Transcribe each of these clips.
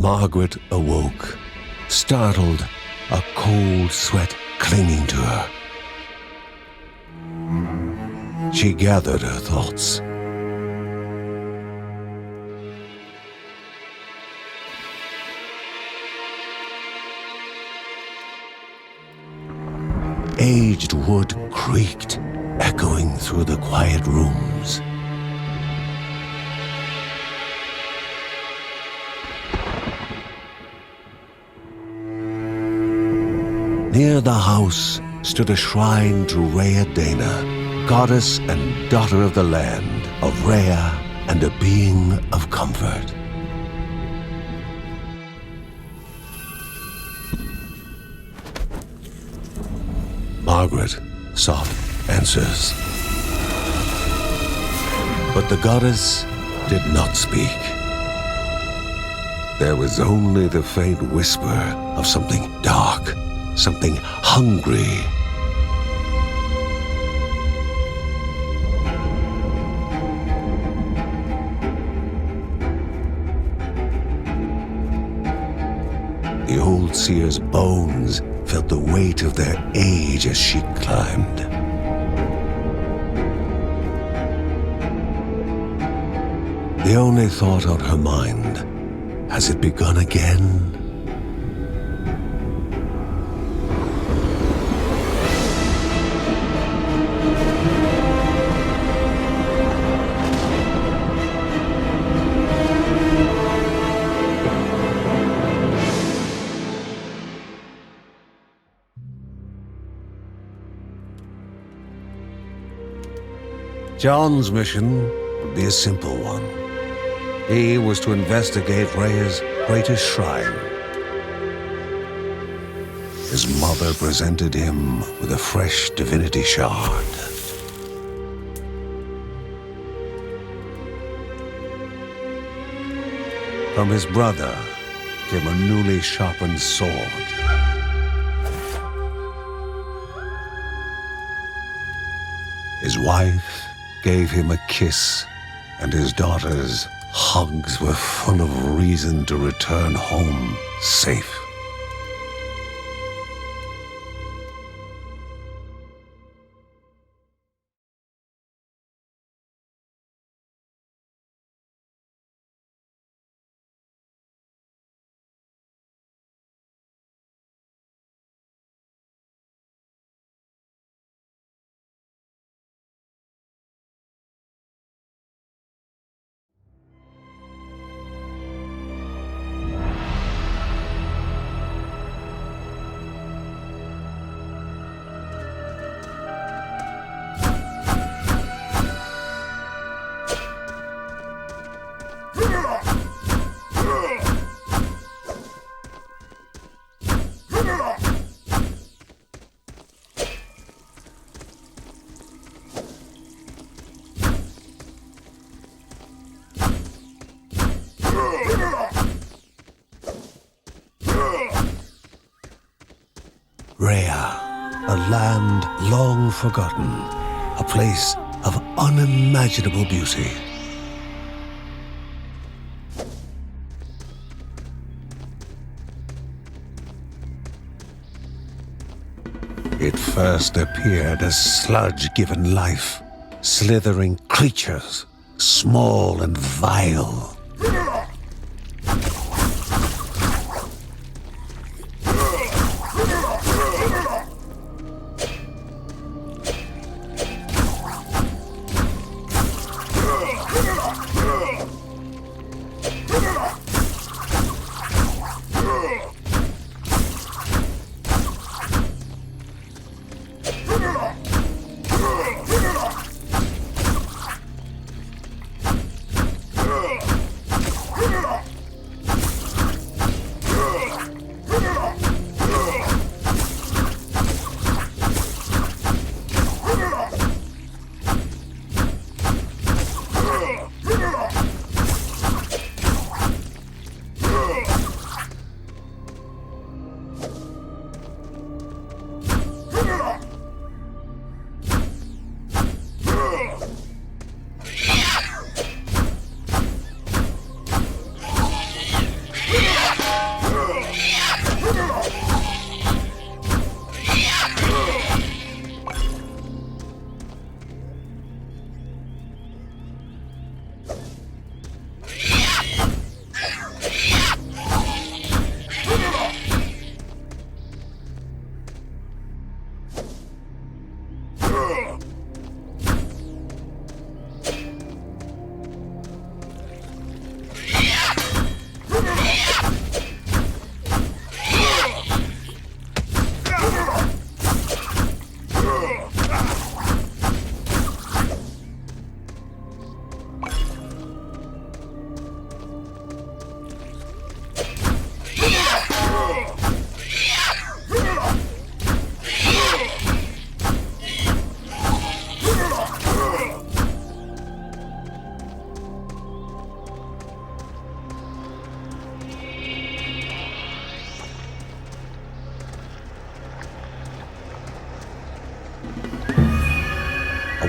Margaret awoke, startled, a cold sweat clinging to her. She gathered her thoughts. Aged wood creaked, echoing through the quiet rooms. Near the house stood a shrine to Rhea Dana, goddess and daughter of the land, of Rhea and a being of comfort. Margaret sought answers. But the goddess did not speak. There was only the faint whisper of something dark, something hungry. The old seer's bones felt the weight of their age as she climbed. The only thought on her mind, has it begun again? John's mission would be a simple one. He was to investigate Rhea's greatest shrine. His mother presented him with a fresh divinity shard. From his brother came a newly sharpened sword. His wife gave him a kiss, and his daughter's hugs were full of reason to return home safe. Rhea, a land long forgotten, a place of unimaginable beauty. It first appeared as sludge given life, slithering creatures, small and vile.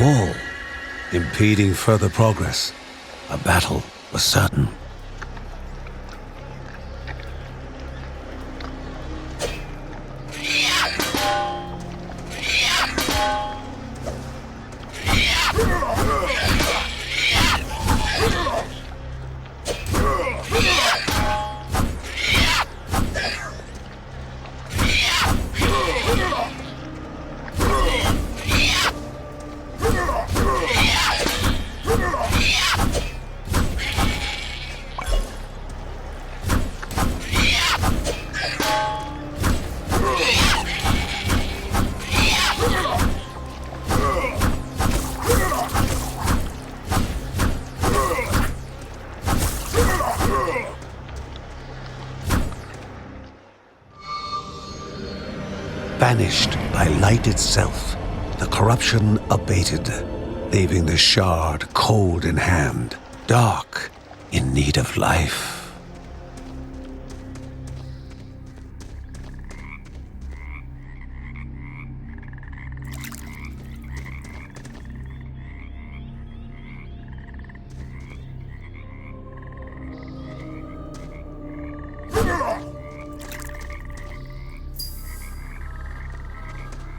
wall, impeding further progress. A battle was certain. Vanished by light itself, the corruption abated, leaving the shard cold in hand, dark, in need of life.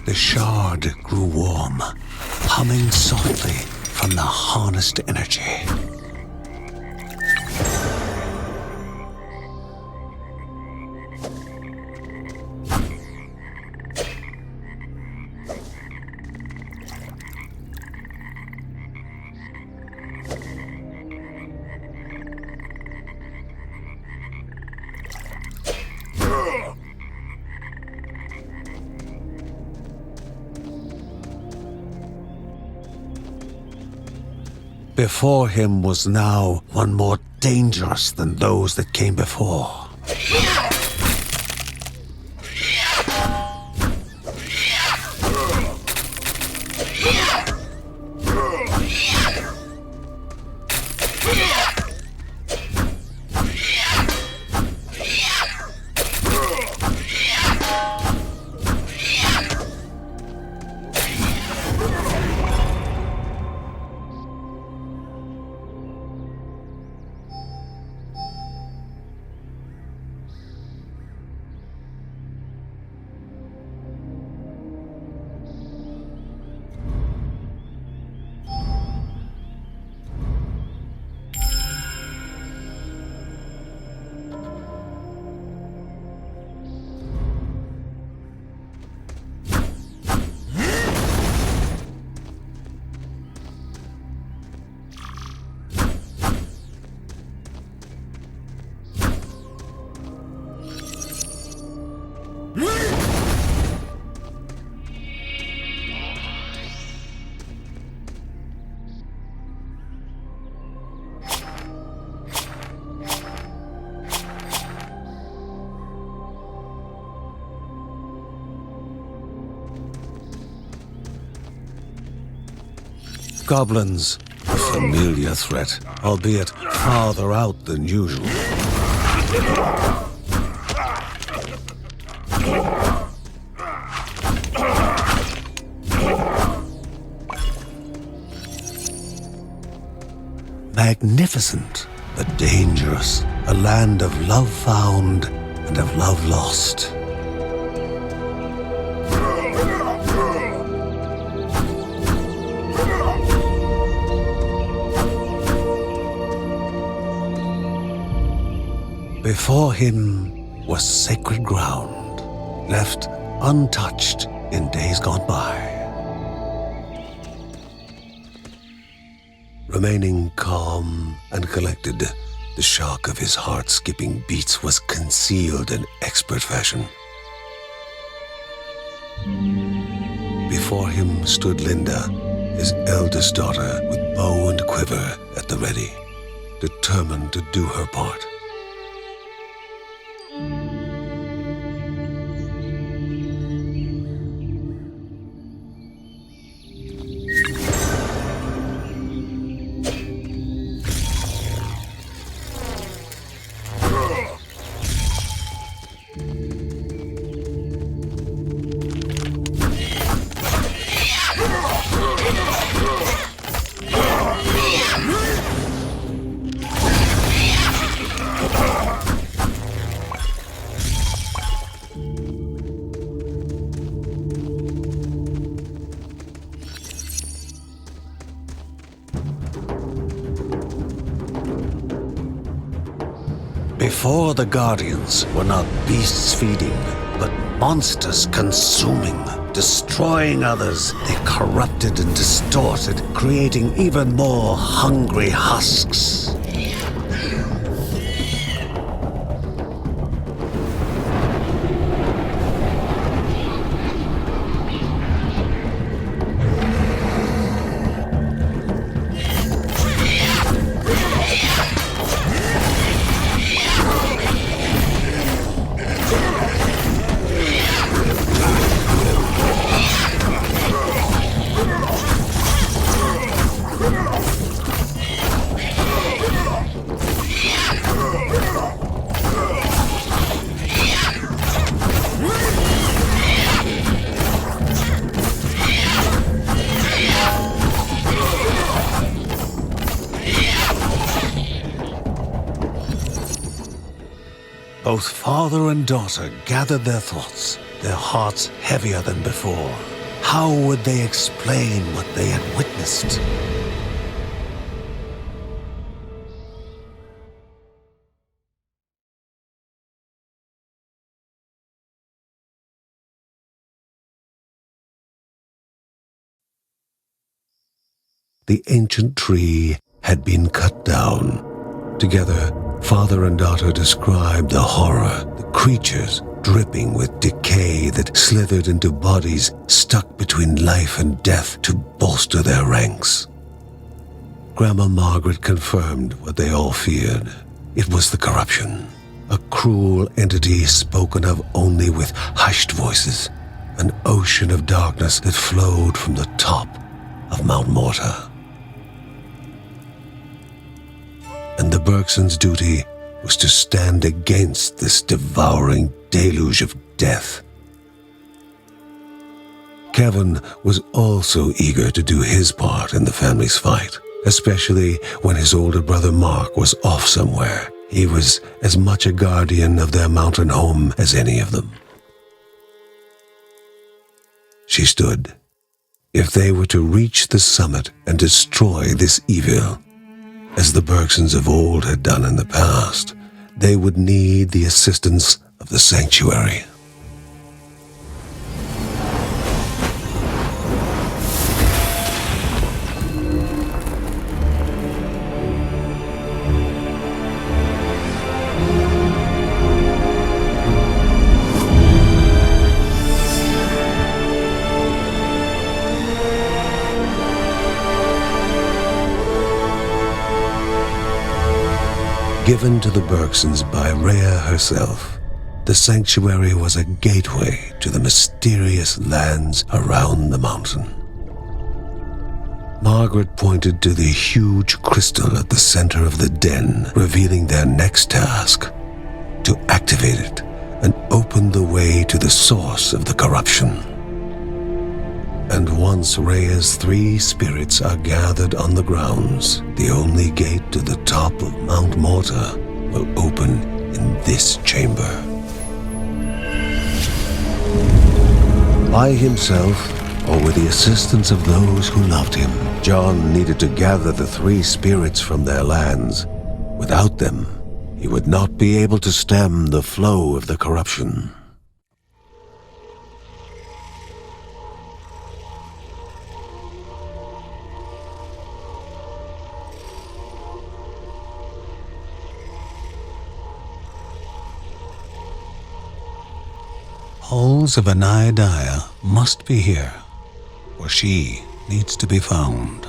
The shard grew warm, humming softly from the harnessed energy. Before him was now one more dangerous than those that came before. Goblins, a familiar threat, albeit farther out than usual. Magnificent, but dangerous, a land of love found and of love lost. Before him was sacred ground, left untouched in days gone by. Remaining calm and collected, the shock of his heart-skipping beats was concealed in expert fashion. Before him stood Linda, his eldest daughter, with bow and quiver at the ready, determined to do her part. Before the Guardians were not beasts feeding, but monsters consuming, destroying others. They corrupted and distorted, creating even more hungry husks. Both father and daughter gathered their thoughts, their hearts heavier than before. How would they explain what they had witnessed? The ancient tree had been cut down. Together, father and daughter described the horror, the creatures dripping with decay that slithered into bodies stuck between life and death to bolster their ranks. Grandma Margaret confirmed what they all feared. It was the corruption, a cruel entity spoken of only with hushed voices, an ocean of darkness that flowed from the top of Mount Morta. And the Bergsons' duty was to stand against this devouring deluge of death. Kevin was also eager to do his part in the family's fight, especially when his older brother Mark was off somewhere. He was as much a guardian of their mountain home as any of them. She stood. If they were to reach the summit and destroy this evil, as the Bergsons of old had done in the past, they would need the assistance of the sanctuary. Given to the Bergsons by Rhea herself, the sanctuary was a gateway to the mysterious lands around the mountain. Margaret pointed to the huge crystal at the center of the den, revealing their next task: to activate it and open the way to the source of the corruption. And once Rhea's 3 spirits are gathered on the grounds, the only gate to the top of Mount Morta will open in this chamber. By himself, or with the assistance of those who loved him, John needed to gather the 3 spirits from their lands. Without them, he would not be able to stem the flow of the corruption. Halls of Anaidiah must be here, for she needs to be found.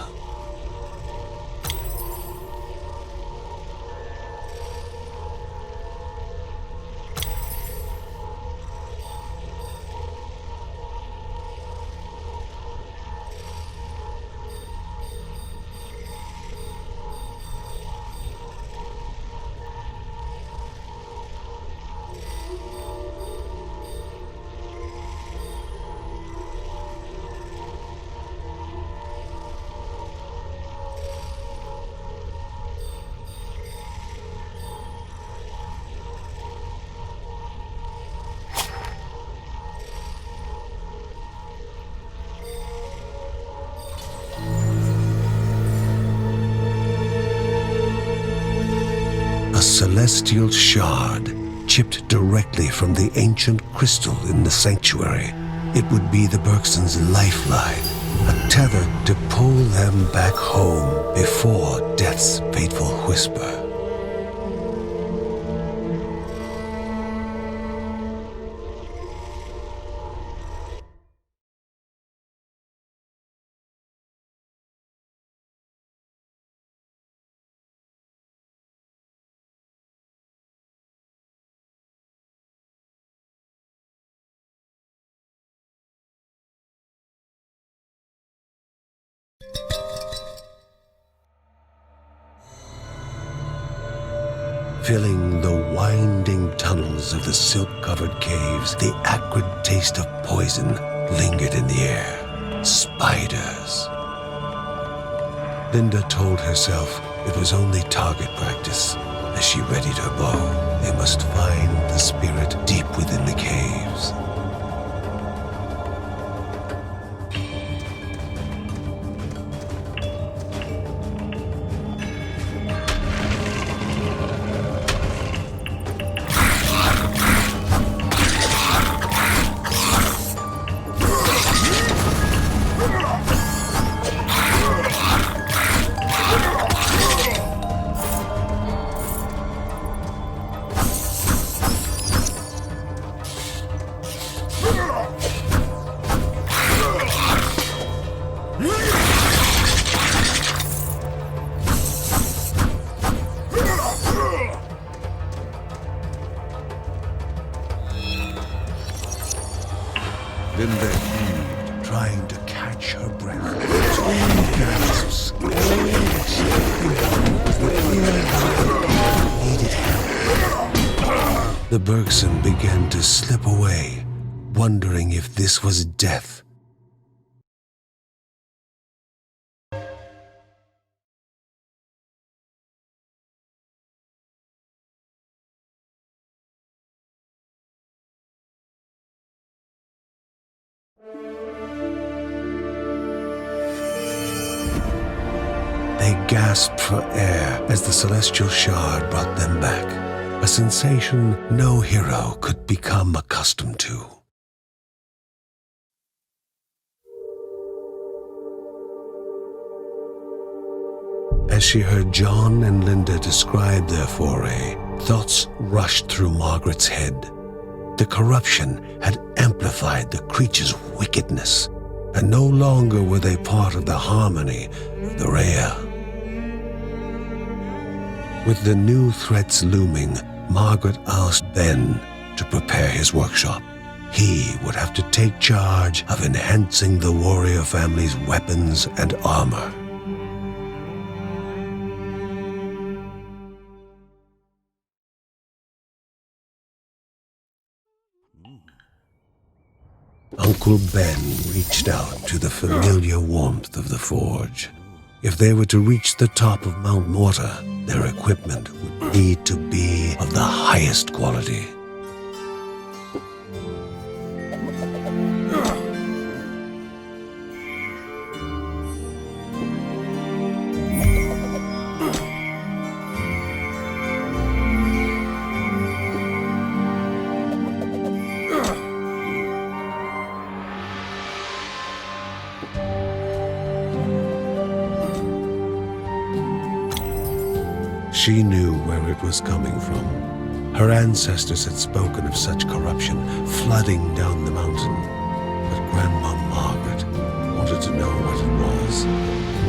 celestial shard, chipped directly from the ancient crystal in the sanctuary. It would be the Bergsons' lifeline, a tether to pull them back home before death's fateful whisper. Filling the winding tunnels of the silk-covered caves, the acrid taste of poison lingered in the air. Spiders. Linda told herself it was only target practice. As she readied her bow, they must find the spirit deep within the caves. Linda heaved, trying to catch her breath. Between gasps, all that she could think was the feeling needed help. The Bergson began to slip away, wondering if this was death. They gasped for air as the celestial shard brought them back, a sensation no hero could become accustomed to. As she heard John and Linda describe their foray, thoughts rushed through Margaret's head. The corruption had amplified the creature's wickedness, and no longer were they part of the harmony of the Rhea. With the new threats looming, Margaret asked Ben to prepare his workshop. He would have to take charge of enhancing the warrior family's weapons and armor. Uncle Ben reached out to the familiar warmth of the forge. If they were to reach the top of Mount Morta, their equipment would need to be of the highest quality. She knew where it was coming from. Her ancestors had spoken of such corruption flooding down the mountain. But Grandma Margaret wanted to know what it was,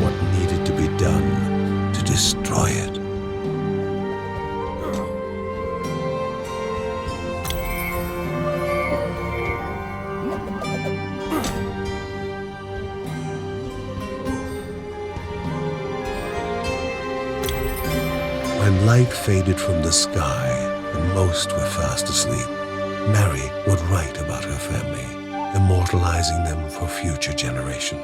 what needed to be done to destroy it. When light faded from the sky and most were fast asleep, Mary would write about her family, immortalizing them for future generations.